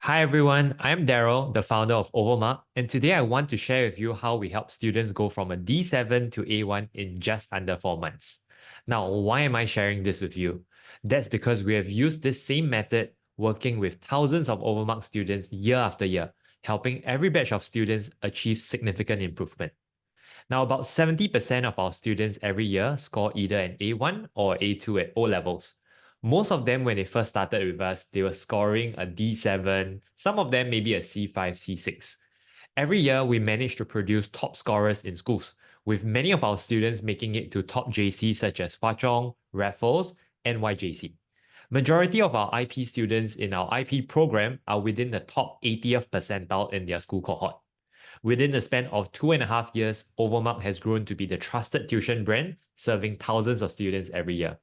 Hi everyone, I'm Daryl, the founder of Overmugged, and today I want to share with you how we help students go from a D7 to A1 in just under 4 months. Now, why am I sharing this with you? That's because we have used this same method working with thousands of Overmugged students year after year, helping every batch of students achieve significant improvement. Now, about 70% of our students every year score either an A1 or A2 at O levels. Most of them, when they first started with us, they were scoring a D7, some of them maybe a C5, C6. Every year, we manage to produce top scorers in schools, with many of our students making it to top JCs such as Hwa Chong, Raffles, and YJC. Majority of our IP students in our IP program are within the top 80th percentile in their school cohort. Within the span of 2.5 years, Overmugged has grown to be the trusted tuition brand, serving thousands of students every year.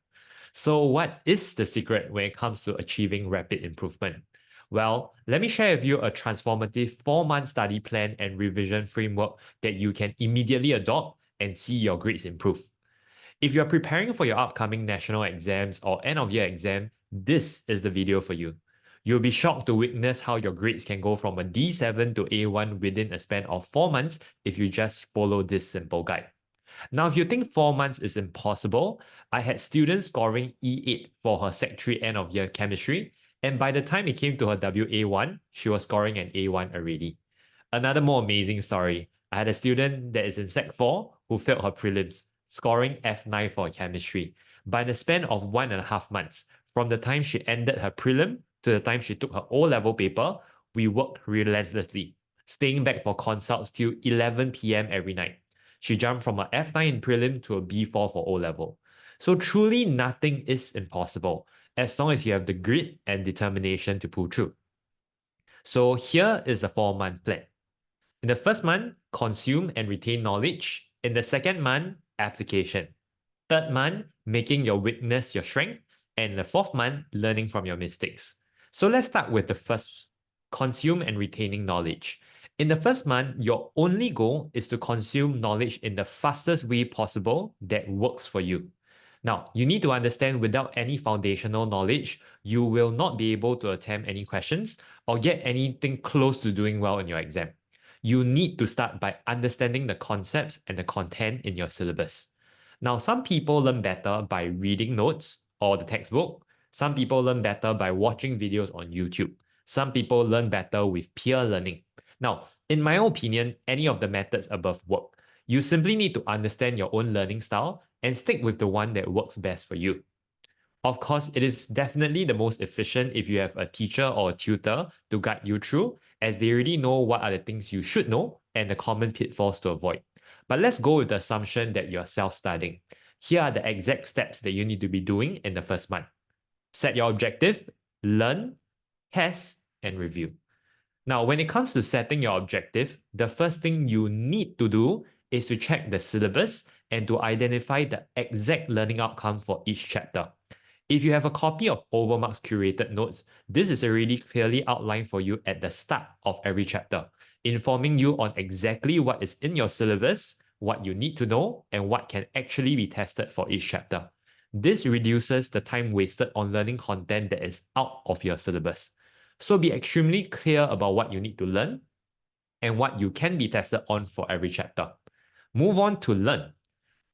So, what is the secret when it comes to achieving rapid improvement? Well, let me share with you a transformative 4 month study plan and revision framework that you can immediately adopt and see your grades improve. If you're preparing for your upcoming national exams or end of year exam, this is the video for you. You'll be shocked to witness how your grades can go from a D7 to A1 within a span of 4 months if you just follow this simple guide. Now, if you think 4 months is impossible, I had students scoring E8 for her Sec 3 end of year chemistry, and by the time it came to her WA1, she was scoring an A1 already. Another more amazing story. I had a student that is in Sec 4 who failed her prelims, scoring F9 for chemistry. By the span of 1.5 months, from the time she ended her prelim to the time she took her O-level paper, we worked relentlessly, staying back for consults till 11 p.m. every night. She jumped from a F9 in prelim to a B4 for O-level. So truly nothing is impossible, as long as you have the grit and determination to pull through. So here is the 4 month plan. In the first month, consume and retain knowledge. In the second month, application. Third month, making your weakness your strength. And the fourth month, learning from your mistakes. So let's start with the first, consume and retaining knowledge. In the first month, your only goal is to consume knowledge in the fastest way possible that works for you. Now, you need to understand without any foundational knowledge, you will not be able to attempt any questions or get anything close to doing well in your exam. You need to start by understanding the concepts and the content in your syllabus. Now, some people learn better by reading notes or the textbook. Some people learn better by watching videos on YouTube. Some people learn better with peer learning. Now, in my opinion, any of the methods above work. You simply need to understand your own learning style and stick with the one that works best for you. Of course, it is definitely the most efficient if you have a teacher or a tutor to guide you through, as they already know what are the things you should know and the common pitfalls to avoid. But let's go with the assumption that you're self-studying. Here are the exact steps that you need to be doing in the first month. Set your objective, learn, test, and review. Now, when it comes to setting your objective, the first thing you need to do is to check the syllabus and to identify the exact learning outcome for each chapter. If you have a copy of Overmugged's curated notes, this is already clearly outlined for you at the start of every chapter, informing you on exactly what is in your syllabus, what you need to know, and what can actually be tested for each chapter. This reduces the time wasted on learning content that is out of your syllabus. So be extremely clear about what you need to learn and what you can be tested on for every chapter. Move on to learn.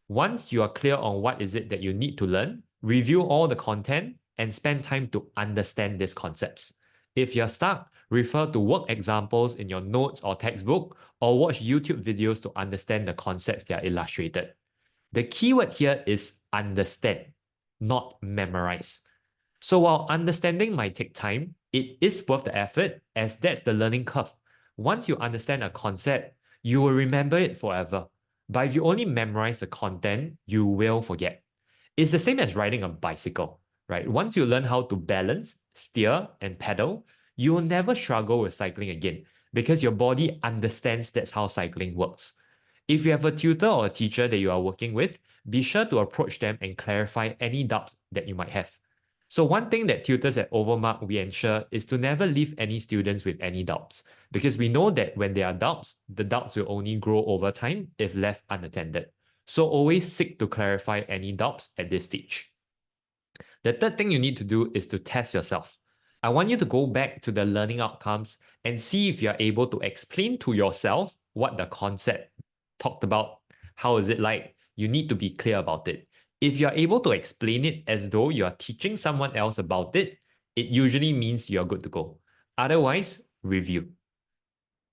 Once you are clear on what is it that you need to learn, review all the content and spend time to understand these concepts. If you're stuck, refer to work examples in your notes or textbook or watch YouTube videos to understand the concepts that are illustrated. The keyword here is understand, not memorize. So while understanding might take time, it is worth the effort as that's the learning curve. Once you understand a concept, you will remember it forever. But if you only memorize the content, you will forget. It's the same as riding a bicycle, right? Once you learn how to balance, steer, and pedal, you will never struggle with cycling again because your body understands that's how cycling works. If you have a tutor or a teacher that you are working with, be sure to approach them and clarify any doubts that you might have. So one thing that tutors at Overmugged we ensure is to never leave any students with any doubts, because we know that when there are doubts, the doubts will only grow over time if left unattended. So always seek to clarify any doubts at this stage. The third thing you need to do is to test yourself. I want you to go back to the learning outcomes and see if you're able to explain to yourself what the concept talked about. How is it like? You need to be clear about it. If you're able to explain it as though you're teaching someone else about it, it usually means you're good to go. Otherwise, review.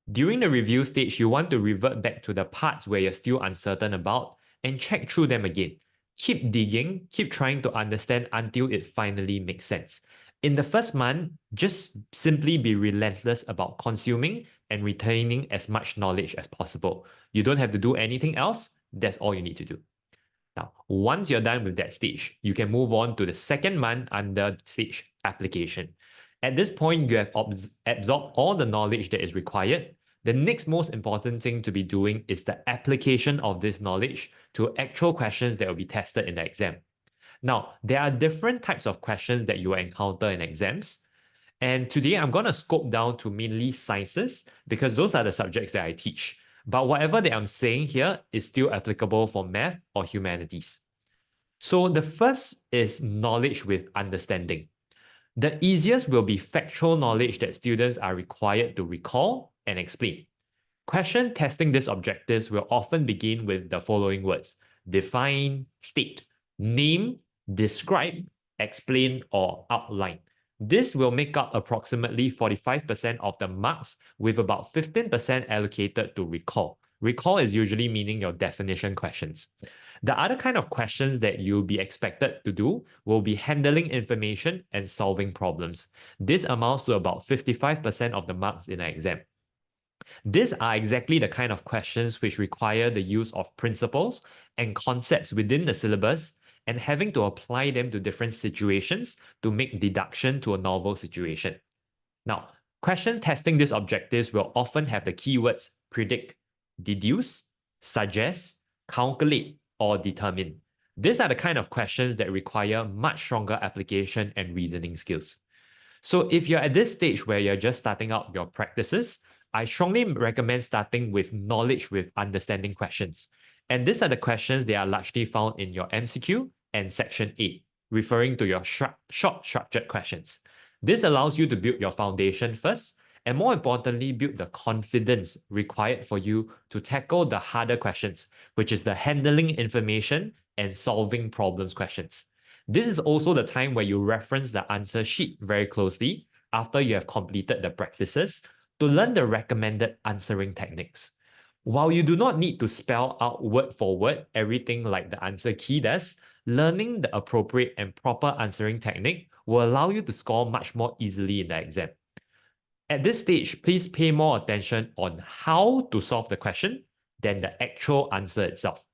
During the review stage, you want to revert back to the parts where you're still uncertain about and check through them again. Keep digging, keep trying to understand until it finally makes sense. In the first month, just simply be relentless about consuming and retaining as much knowledge as possible. You don't have to do anything else. That's all you need to do. Now, once you're done with that stage, you can move on to the second month under stage application. At this point, you have absorbed all the knowledge that is required. The next most important thing to be doing is the application of this knowledge to actual questions that will be tested in the exam. Now, there are different types of questions that you will encounter in exams. And today I'm going to scope down to mainly sciences because those are the subjects that I teach. But whatever that I'm saying here is still applicable for math or humanities. So the first is knowledge with understanding. The easiest will be factual knowledge that students are required to recall and explain. Question testing these objectives will often begin with the following words: define, state, name, describe, explain, or outline. This will make up approximately 45% of the marks, with about 15% allocated to recall. Recall is usually meaning your definition questions. The other kind of questions that you'll be expected to do will be handling information and solving problems. This amounts to about 55% of the marks in an exam. These are exactly the kind of questions which require the use of principles and concepts within the syllabus and having to apply them to different situations to make deduction to a novel situation. Now, question testing these objectives will often have the keywords predict, deduce, suggest, calculate, or determine. These are the kind of questions that require much stronger application and reasoning skills. So if you're at this stage where you're just starting out your practices, I strongly recommend starting with knowledge with understanding questions. And these are the questions that are largely found in your MCQ and Section 8, referring to your short structured questions. This allows you to build your foundation first, and more importantly, build the confidence required for you to tackle the harder questions, which is the handling information and solving problems questions. This is also the time where you reference the answer sheet very closely after you have completed the practices to learn the recommended answering techniques. While you do not need to spell out word for word everything like the answer key does, learning the appropriate and proper answering technique will allow you to score much more easily in the exam. At this stage, please pay more attention on how to solve the question than the actual answer itself.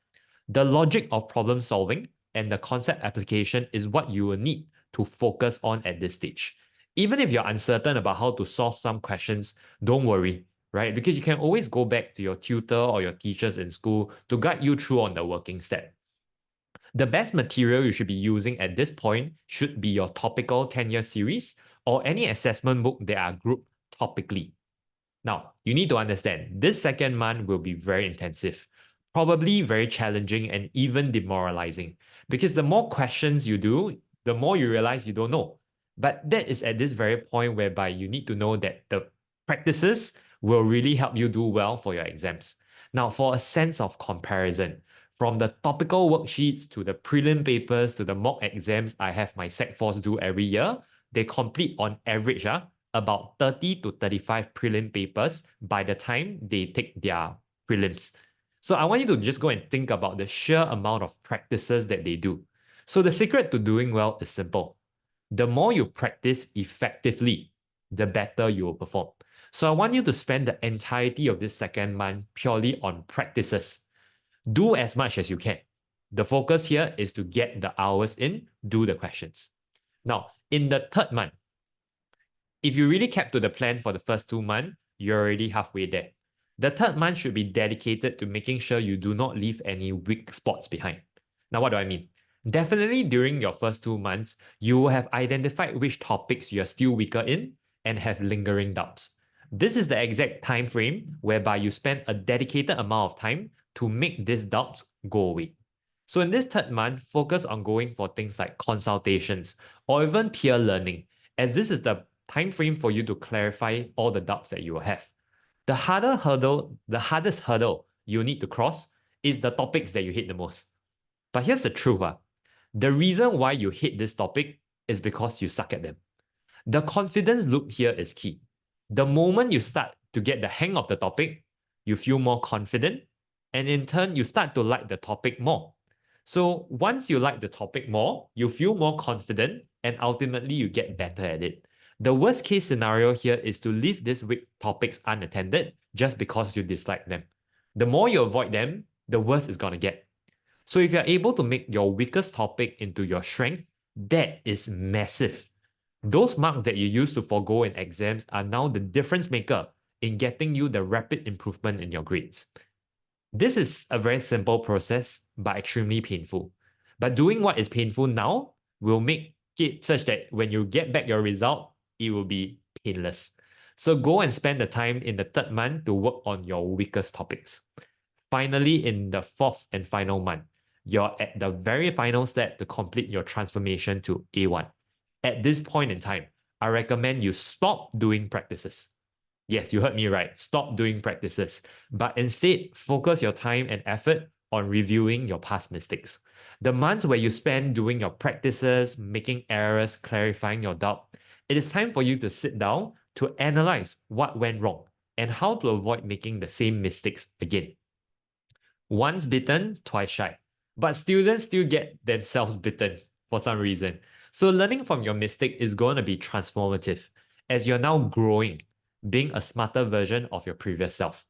The logic of problem solving and the concept application is what you will need to focus on at this stage. Even if you're uncertain about how to solve some questions, don't worry, right? Because you can always go back to your tutor or your teachers in school to guide you through on the working step. The best material you should be using at this point should be your topical 10-year series or any assessment book that are grouped topically. Now, you need to understand this second month will be very intensive, probably very challenging and even demoralizing, because the more questions you do, the more you realize you don't know. But that is at this very point whereby you need to know that the practices will really help you do well for your exams. Now, for a sense of comparison, from the topical worksheets to the prelim papers to the mock exams I have my Sec 4s do every year, they complete on average about 30 to 35 prelim papers by the time they take their prelims. So I want you to just go and think about the sheer amount of practices that they do. So the secret to doing well is simple. The more you practice effectively, the better you will perform. So I want you to spend the entirety of this second month purely on practices. Do as much as you can. The focus here is to get the hours in, do the questions. Now, in the third month, if you really kept to the plan for the first 2 months, you're already halfway there. The third month should be dedicated to making sure you do not leave any weak spots behind. Now, what do I mean? Definitely during your first 2 months, you will have identified which topics you're still weaker in and have lingering doubts. This is the exact time frame whereby you spend a dedicated amount of time to make these doubts go away. So in this third month, focus on going for things like consultations or even peer learning, as this is the time frame for you to clarify all the doubts that you will have. The hardest hurdle you need to cross is the topics that you hate the most. But here's the truth. The reason why you hate this topic is because you suck at them. The confidence loop here is key. The moment you start to get the hang of the topic, you feel more confident, and in turn, you start to like the topic more. So once you like the topic more, you feel more confident, and ultimately you get better at it. The worst case scenario here is to leave these weak topics unattended just because you dislike them. The more you avoid them, the worse it's going to get. So if you're able to make your weakest topic into your strength, that is massive. Those marks that you used to forego in exams are now the difference maker in getting you the rapid improvement in your grades. This is a very simple process, but extremely painful. But doing what is painful now will make it such that when you get back your result, it will be painless. So go and spend the time in the third month to work on your weakest topics. Finally, in the fourth and final month, you're at the very final step to complete your transformation to A1. At this point in time, I recommend you stop doing practices. Yes, you heard me right. Stop doing practices, but instead focus your time and effort on reviewing your past mistakes. The months where you spend doing your practices, making errors, clarifying your doubt, it is time for you to sit down to analyze what went wrong and how to avoid making the same mistakes again. Once bitten, twice shy. But students still get themselves bitten for some reason. So learning from your mistake is going to be transformative as you're now growing, being a smarter version of your previous self.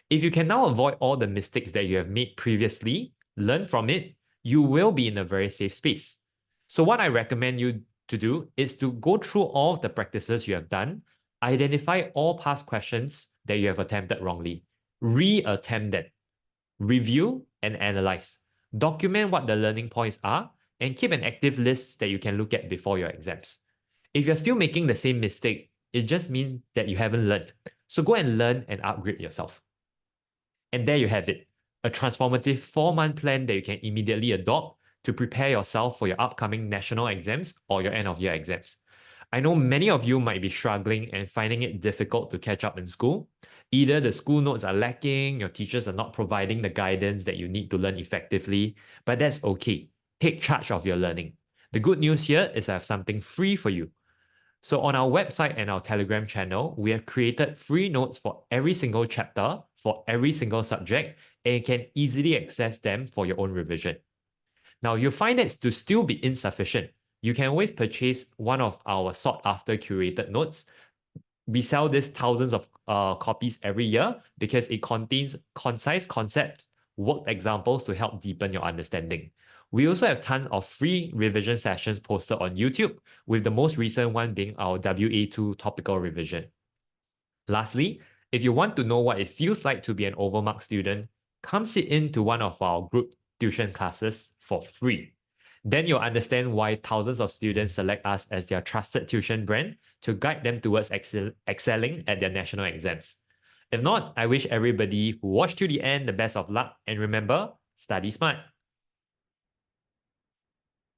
If you can now avoid all the mistakes that you have made previously, learn from it, you will be in a very safe space. So what I recommend you to do is to go through all the practices you have done, identify all past questions that you have attempted wrongly, re-attempt them, review and analyze, document what the learning points are, and keep an active list that you can look at before your exams. If you're still making the same mistake, it just means that you haven't learned. So go and learn and upgrade yourself. And there you have it, a transformative 4-month plan that you can immediately adopt to prepare yourself for your upcoming national exams or your end of year exams. I know many of you might be struggling and finding it difficult to catch up in school. Either the school notes are lacking, your teachers are not providing the guidance that you need to learn effectively, but that's okay. Take charge of your learning. The good news here is I have something free for you. So on our website and our Telegram channel, we have created free notes for every single chapter, for every single subject, and you can easily access them for your own revision. Now, you'll find that to still be insufficient, you can always purchase one of our sought-after curated notes. We sell this thousands of copies every year because it contains concise concepts, worked examples to help deepen your understanding. We also have tons of free revision sessions posted on YouTube, with the most recent one being our WA2 topical revision. Lastly, if you want to know what it feels like to be an Overmugged student, come sit into one of our group tuition classes for free. Then you'll understand why thousands of students select us as their trusted tuition brand to guide them towards excelling at their national exams. If not, I wish everybody who watched to the end the best of luck, and remember, study smart.